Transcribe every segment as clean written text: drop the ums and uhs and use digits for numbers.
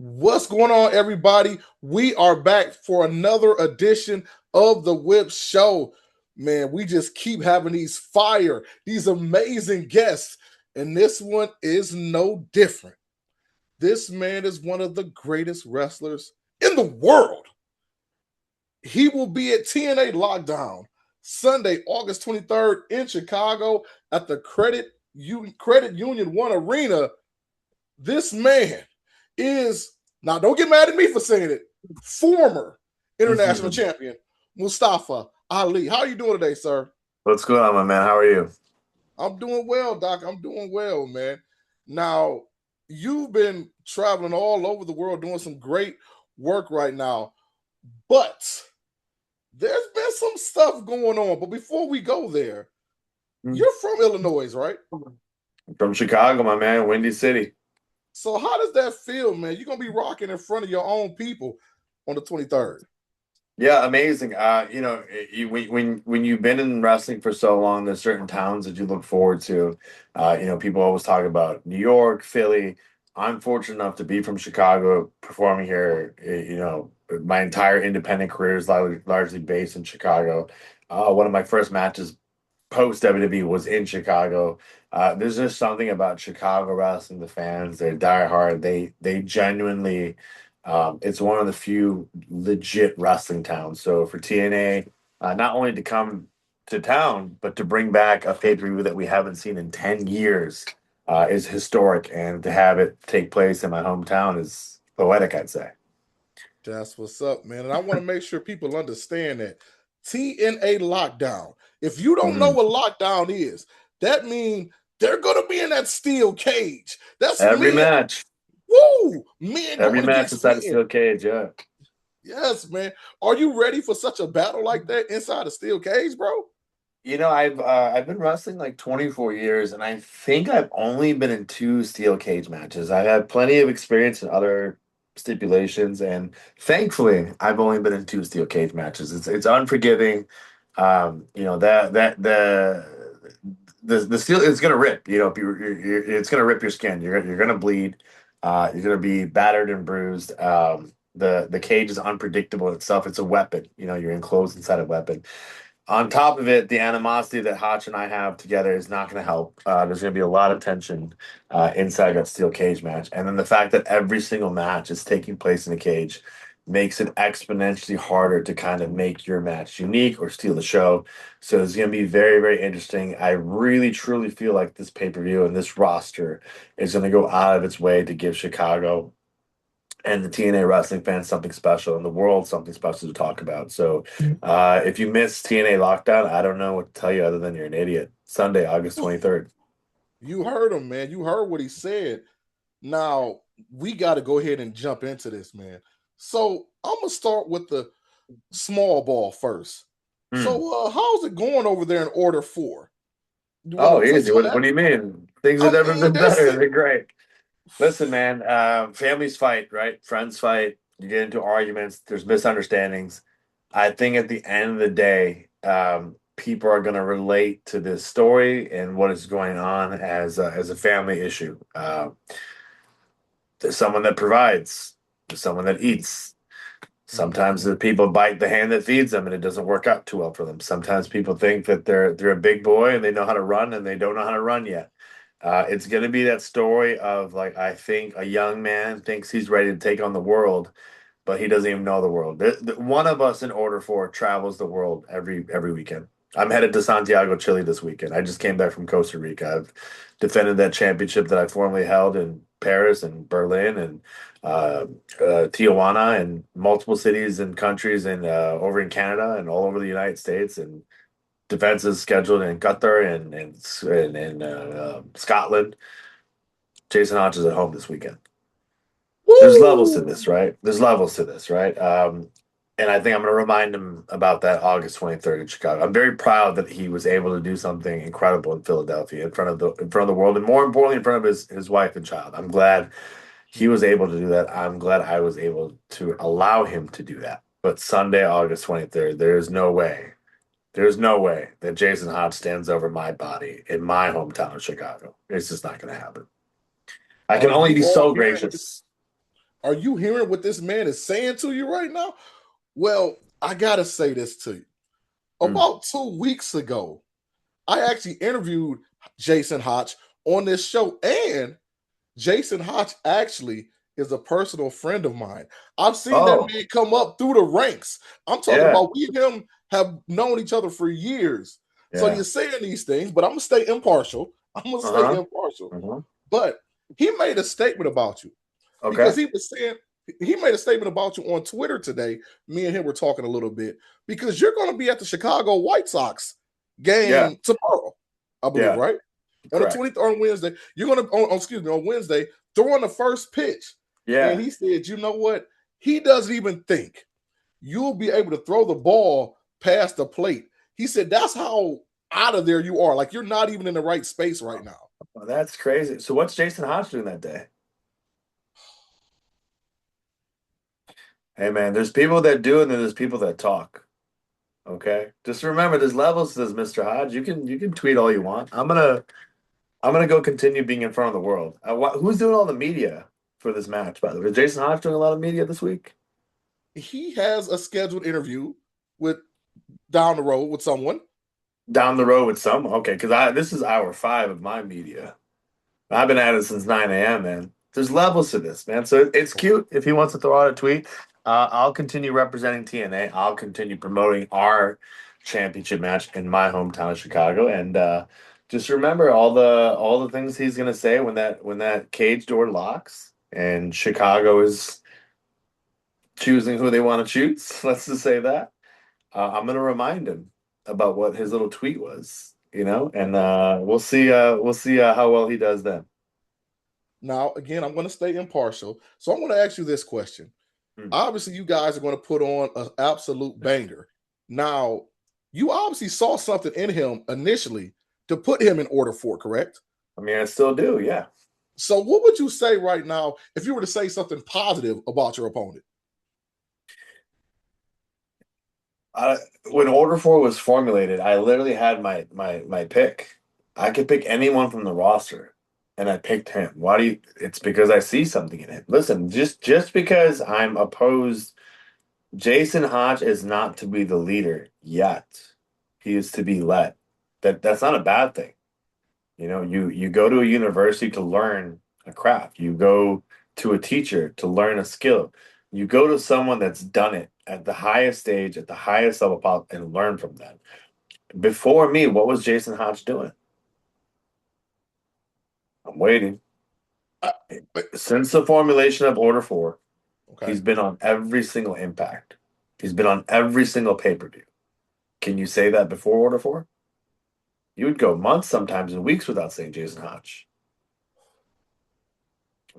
What's going on, everybody? We are back for another edition of the Whip Show. Man, we just keep having these amazing guests, and this one is no different. This man is one of the greatest wrestlers in the world. He will be at TNA Lockdown Sunday, August 23rd in Chicago at the Credit Union One Arena. This man is, now don't get mad at me for saying it, former international champion Mustafa Ali. How are you doing today, sir? What's going on, my man? How are you? I'm doing well, Doc. I'm doing well, man. Now, you've been traveling all over the world doing some great work right now, but there's been some stuff going on. But before we go there, you're from Illinois, right? From Chicago, my man, Windy City. So how does that feel, man? You're gonna be rocking in front of your own people on the 23rd. Yeah, amazing. When you've been in wrestling for so long, there's certain towns that you look forward to. People always talk about New York, Philly. I'm fortunate enough to be from Chicago, performing here. My entire independent career is largely based in Chicago. One of my first matches post WWE was in Chicago. There's just something about Chicago wrestling. The fans, they're diehard. They genuinely. It's one of the few legit wrestling towns. So for TNA, not only to come to town, but to bring back a pay per view that we haven't seen in 10 years is historic, and to have it take place in my hometown is poetic, I'd say. That's what's up, man. And I want to make sure people understand that TNA lockdown. If you don't know Mhm. what lockdown is, that means they're gonna be in that steel cage. That's Every men. match, Woo! Men every going match against inside a men. steel cage. Yeah. Yes, man. Are you ready for such a battle like that inside a steel cage, bro? I've been wrestling like 24 years, and I think I've only been in two steel cage matches. I've had plenty of experience in other stipulations, and thankfully, I've only been in two steel cage matches. It's unforgiving. The steel is gonna rip. It's gonna rip your skin. You're gonna bleed. You're gonna be battered and bruised. The cage is unpredictable itself. It's a weapon. You're enclosed inside a weapon. On top of it, the animosity that Hotch and I have together is not going to help. There's going to be a lot of tension inside that steel cage match. And then the fact that every single match is taking place in a cage makes it exponentially harder to kind of make your match unique or steal the show. So it's going to be very, very interesting. I really, truly feel like this pay per view and this roster is going to go out of its way to give Chicago and the TNA wrestling fans something special and the world something special to talk about. So if you miss TNA Lockdown, I don't know what to tell you other than you're an idiot. Sunday, August 23rd. You heard him, man. You heard what he said. Now we got to go ahead and jump into this, man. So I'm gonna start with the small ball first. Hmm. So how's it going over there in order four? Oh, So easy. you What do you mean? Things have I never mean, been better. They're great. Listen, man, families fight, right? Friends fight. You get into arguments. There's misunderstandings. I think at the end of the day, people are going to relate to this story and what is going on as a family issue. There's someone that provides. There's someone that eats. Sometimes the people bite the hand that feeds them, and it doesn't work out too well for them. Sometimes people think that they're a big boy and they know how to run, and they don't know how to run yet. It's going to be that story of like I think a young man thinks he's ready to take on the world, but he doesn't even know the world. One of us in order for travels the world every weekend. I'm headed to Santiago, Chile this weekend. I just came back from Costa Rica. I've defended that championship that I formerly held in Paris and Berlin and Tijuana and multiple cities and countries and over in Canada and all over the United States and defenses scheduled in Qatar and Scotland. Jason Hotch is at home this weekend. There's levels to woo. this, right? There's levels to this, right? And I think I'm going to remind him about that August 23rd in Chicago. I'm very proud that he was able to do something incredible in Philadelphia in front of the world, and more importantly, in front of his wife and child. I'm glad he was able to do that. I'm glad I was able to allow him to do that. But Sunday, August 23rd, there's no way that Jason Hodge stands over my body in my hometown of Chicago. It's just not going to happen. I can Are only you be all so here? gracious. Are you hearing what this man is saying to you right now? Well, I gotta say this to you. Mm. About 2 weeks ago, I actually interviewed Jason Hotch on this show, and Jason Hotch actually is a personal friend of mine. I've seen that Oh, man come up through the ranks. I'm talking yeah, about we and him have known each other for years. So yeah. you're saying these things, but I'm gonna stay impartial. I'm gonna stay Uh-huh. impartial. Uh-huh. But he made a statement about you because Okay. he was saying he made a statement about you on Twitter today. Me and him were talking a little bit because you're going to be at the Chicago White Sox Yeah, game tomorrow, I believe, yeah, right? On the correct. 20th on Wednesday, you're going to excuse me, on Wednesday throwing the first pitch. And Yeah. he said, you know what? He doesn't even think you'll be able to throw the ball past the plate. He said that's how out of there you are. Like you're not even in the right space right now. Well, that's crazy. So what's Jason Hotch doing that day? Hey man, there's people that do and then there's people that talk. Okay? Just remember there's levels to this, Mr. Hodge. You can tweet all you want. I'm gonna go continue being in front of the world. Who's doing all the media for this match, by the way? Is Jason Hodge doing a lot of media this week? He has a scheduled interview with down the road with someone. Down the road with some? Okay, because I this is hour five of my media. I've been at it since 9 a.m., man. There's levels to this, man. So it's cute if he wants to throw out a tweet. I'll continue representing TNA. I'll continue promoting our championship match in my hometown of Chicago. And just remember all the things he's gonna say when that cage door locks and Chicago is choosing who they want to choose. Let's just say that. I'm gonna remind him about what his little tweet was, and we'll see how well he does then. Now, again, I'm going to stay impartial. So I'm going to ask you this question. Hmm. Obviously, you guys are going to put on an absolute banger. Now, you obviously saw something in him initially to put him in order for, correct? I mean, I still do, yeah. So, what would you say right now if you were to say something positive about your opponent? I, when Order 4 was formulated, I literally had my pick. I could pick anyone from the roster, and I picked him. Why do you? It's because I see something in him. Listen, just because I'm opposed, Jason Hodge is not to be the leader yet. He is to be led. That's not a bad thing. You go to a university to learn a craft. You go to a teacher to learn a skill. You go to someone that's done it at the highest stage, at the highest level and learn from them. Before me, what was Jason Hodge doing? I'm waiting. Uh, Since the formulation of Order 4, okay. he's been on every single Impact. He's been on every single pay-per-view. Can you say that before Order 4? You would go months, sometimes and weeks without saying Jason Hodge.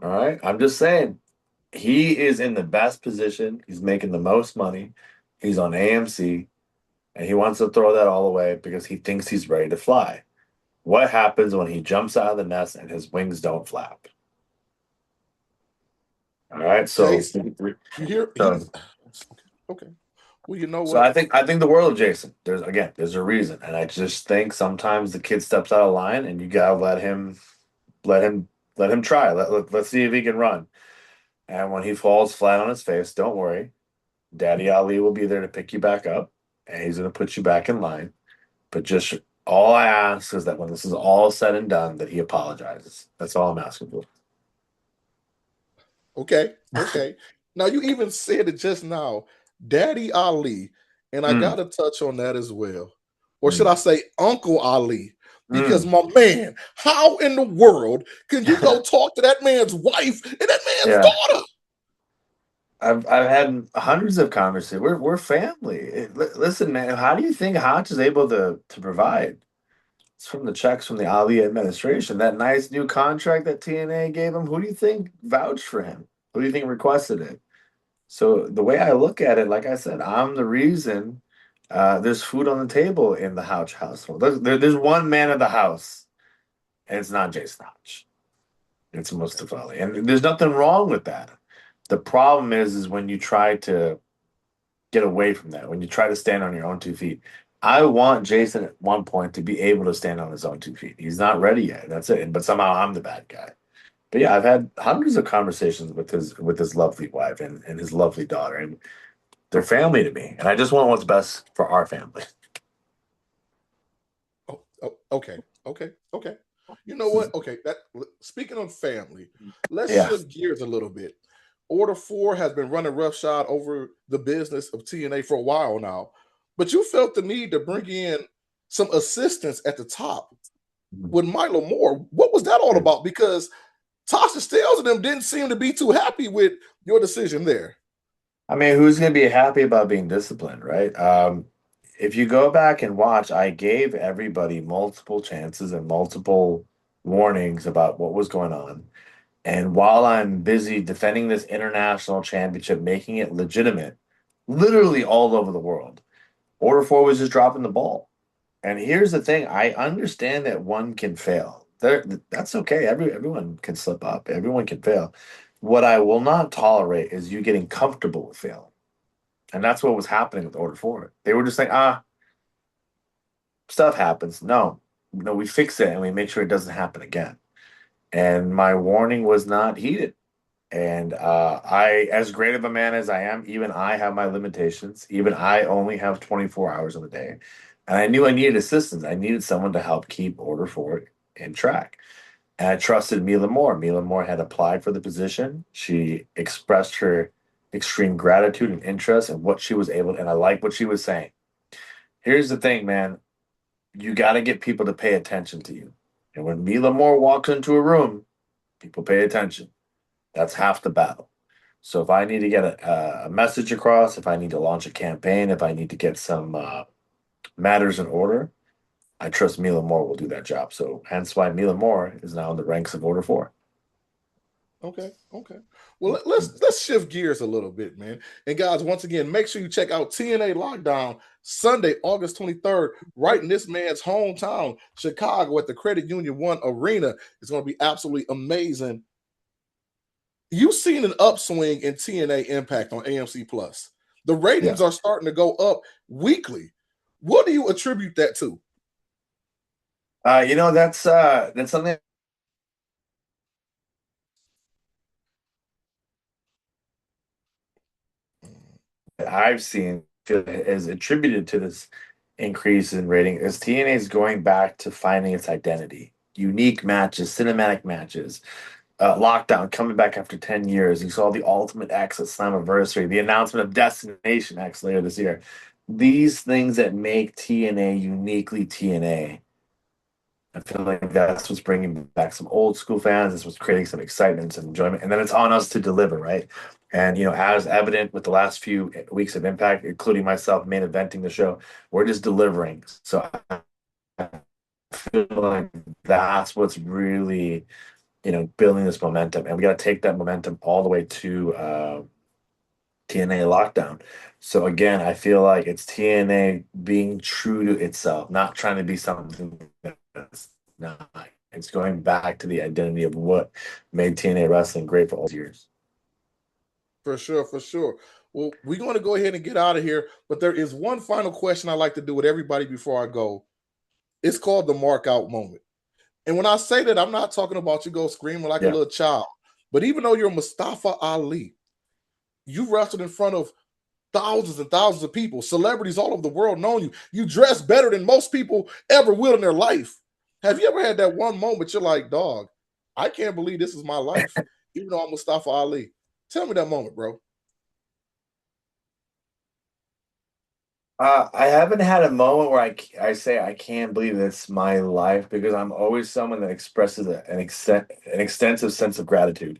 All right? I'm just saying, he is in the best position. He's making the most money. He's on AMC, and he wants to throw that all away because he thinks he's ready to fly. What happens when he jumps out of the nest and his wings don't flap? All right, so Jason, you hear so, he's okay. Okay. Well, you know so what? I think the world of Jason. There's a reason, and I just think sometimes the kid steps out of line, and you gotta let him let him try. Let's see if he can run. And when he falls flat on his face, don't worry. Daddy Ali will be there to pick you back up, and he's going to put you back in line. But just all I ask is that when this is all said and done, that he apologizes. That's all I'm asking for. Okay. Okay. Now, you even said it just now, Daddy Ali, and I got Mm, to touch on that as well. Or should mm, I say Uncle Ali? Because mm. my man, how in the world can you go talk to that man's wife and that man's Yeah, daughter? I've had hundreds of conversations. We're family. Listen, man, how do you think Hodge is able to provide? It's from the checks from the Ali administration. That nice new contract that TNA gave him. Who do you think vouched for him? Who do you think requested it? So the way I look at it, like I said, I'm the reason there's food on the table in the Houch household. There's one man of the house, and it's not Jason Houch. It's Mustafa Ali. And there's nothing wrong with that. The problem is when you try to get away from that, when you try to stand on your own 2 feet. I want Jason at one point to be able to stand on his own 2 feet. He's not ready yet. That's it. But somehow I'm the bad guy. But yeah, I've had hundreds of conversations with his lovely wife and his lovely daughter, and they're family to me. And I just want what's best for our family. Oh, okay, okay. You know what? Okay, that speaking of family, let's Yeah. shift gears a little bit. Order 4 has been running roughshod over the business of TNA for a while now, but you felt the need to bring in some assistance at the top with Milo Moore. What was that all about? Because Tasha Styles and them didn't seem to be too happy with your decision there. I mean, who's going to be happy about being disciplined, right? If you go back and watch, I gave everybody multiple chances and multiple warnings about what was going on. And while I'm busy defending this international championship, making it legitimate, literally all over the world, Order 4 was just dropping the ball. And here's the thing, I understand that one can fail. That's okay. Everyone can slip up. Everyone can fail. What I will not tolerate is you getting comfortable with failing. And that's what was happening with Order 4. They were just like, stuff happens. No, no, we fix it and we make sure it doesn't happen again. And my warning was not heeded. And as great of a man as I am, even I have my limitations. Even I only have 24 hours in the day. And I knew I needed assistance. I needed someone to help keep Order 4 in track. And I trusted Mila Moore. Mila Moore had applied for the position. She expressed her extreme gratitude and interest in what she was able to, and I like what she was saying. Here's the thing, man. You got to get people to pay attention to you. And when Mila Moore walks into a room, people pay attention. That's half the battle. So if I need to get a message across, if I need to launch a campaign, if I need to get some matters in order, I trust Mila Moore will do that job. So hence why Mila Moore is now in the ranks of Order 4. Okay, okay. Well, let's shift gears a little bit, man. And guys, once again, make sure you check out TNA Lockdown Sunday, August 23rd, right in this man's hometown, Chicago, at the Credit Union One Arena. It's going to be absolutely amazing. You've seen an upswing in TNA Impact on AMC Plus. The ratings Yeah. are starting to go up weekly. What do you attribute that to? That's something that I've seen is attributed to this increase in rating is TNA is going back to finding its identity. Unique matches, cinematic matches, Lockdown coming back after 10 years. You saw the Ultimate X at Slammiversary, the announcement of Destination X later this year. These things that make TNA uniquely TNA. I feel like that's what's bringing back some old school fans. This was creating some excitement and enjoyment. And then it's on us to deliver, right? And, as evident with the last few weeks of Impact, including myself main eventing the show, we're just delivering. So I feel like that's what's really building this momentum. And we got to take that momentum all the way to TNA Lockdown. So again, I feel like it's TNA being true to itself, not trying to be something that's not. It's going back to the identity of what made TNA wrestling great for all these years. For sure, for sure. Well, we're going to go ahead and get out of here, but there is one final question I like to do with everybody before I go. It's called the mark out moment. And when I say that, I'm not talking about you go screaming like a Yeah. little child. But even though you're Mustafa Ali, you wrestled in front of thousands and thousands of people, celebrities all over the world knowing you. You dress better than most people ever will in their life. Have you ever had that one moment you're like, dog, I can't believe this is my life, even though I'm Mustafa Ali? Tell me that moment, bro. I haven't had a moment where I say I can't believe it's my life because I'm always someone that expresses an extensive sense of gratitude.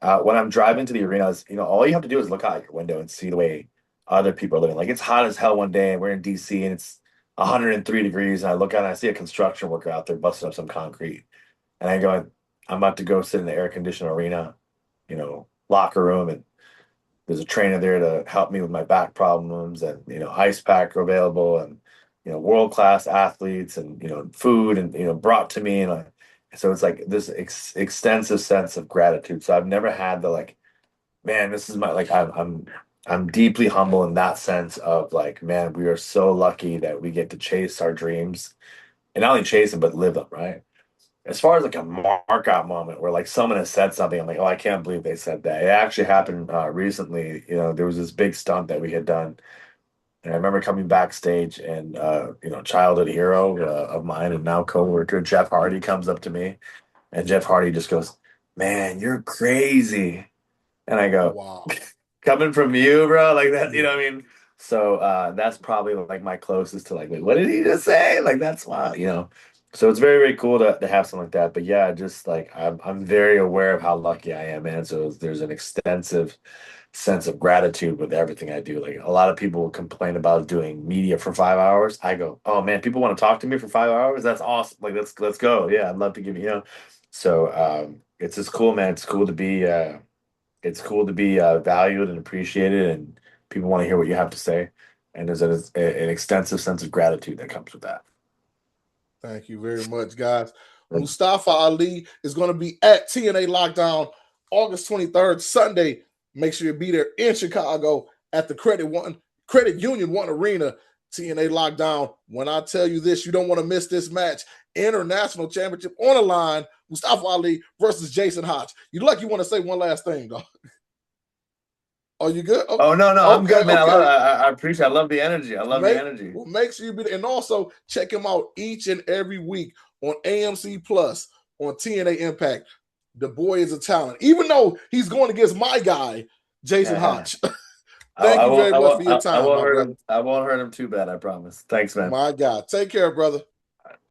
When I'm driving to the arenas, all you have to do is look out your window and see the way other people are living. Like it's hot as hell one day, and we're in DC, and it's 103 degrees, and I look out and I see a construction worker out there busting up some concrete, and I go, I'm about to go sit in the air conditioned arena, locker room, and there's a trainer there to help me with my back problems, and ice pack are available, and world class athletes, and food, and brought to me, and so it's like this extensive sense of gratitude. So I've never had the like, man, this is my like I'm deeply humble in that sense of like, man, we are so lucky that we get to chase our dreams and not only chase them but live them, right? as far as like a mark out moment where like someone has said something, I'm like, oh, I can't believe they said that. It actually happened recently. You know, there was this big stunt that we had done, and I remember coming backstage, and childhood hero of mine and now coworker Jeff Hardy comes up to me, and Jeff Hardy just goes, "Man, you're crazy," and I go, Wow. "Coming from you, bro, like that, you Yeah. know what I mean?" So that's probably like my closest to like, wait, what did he just say? Like that's wild, you know. So it's very, very cool to have something like that. But yeah, just like I'm very aware of how lucky I am, man. So there's an extensive sense of gratitude with everything I do. Like a lot of people will complain about doing media for 5 hours. I go, oh man, people want to talk to me for 5 hours. That's awesome. Like let's go. Yeah, I'd love to give you, you know. So it's just cool, man. It's cool to be valued and appreciated, and people want to hear what you have to say. And there's an extensive sense of gratitude that comes with that. Thank you very much, guys. Mustafa Ali is going to be at TNA Lockdown August 23rd, Sunday. Make sure you be there in Chicago at the Credit Union One Arena. TNA Lockdown. When I tell you this, you don't want to miss this match. International Championship on the line. Mustafa Ali versus Jason Hotch. You lucky you want to say one last thing, dog. Are you good? Oh no, I'm Okay, good, man. okay. I appreciate. I love the energy. I love the energy. Make sure you be there. And also check him out each and every week on AMC Plus on TNA Impact. The boy is a talent, even though he's going against my guy, Jason Hotch. Thank you very much for your I time, won't my hurt brother. him. I won't hurt him too bad. I promise. Thanks, man. My God. Take care, brother.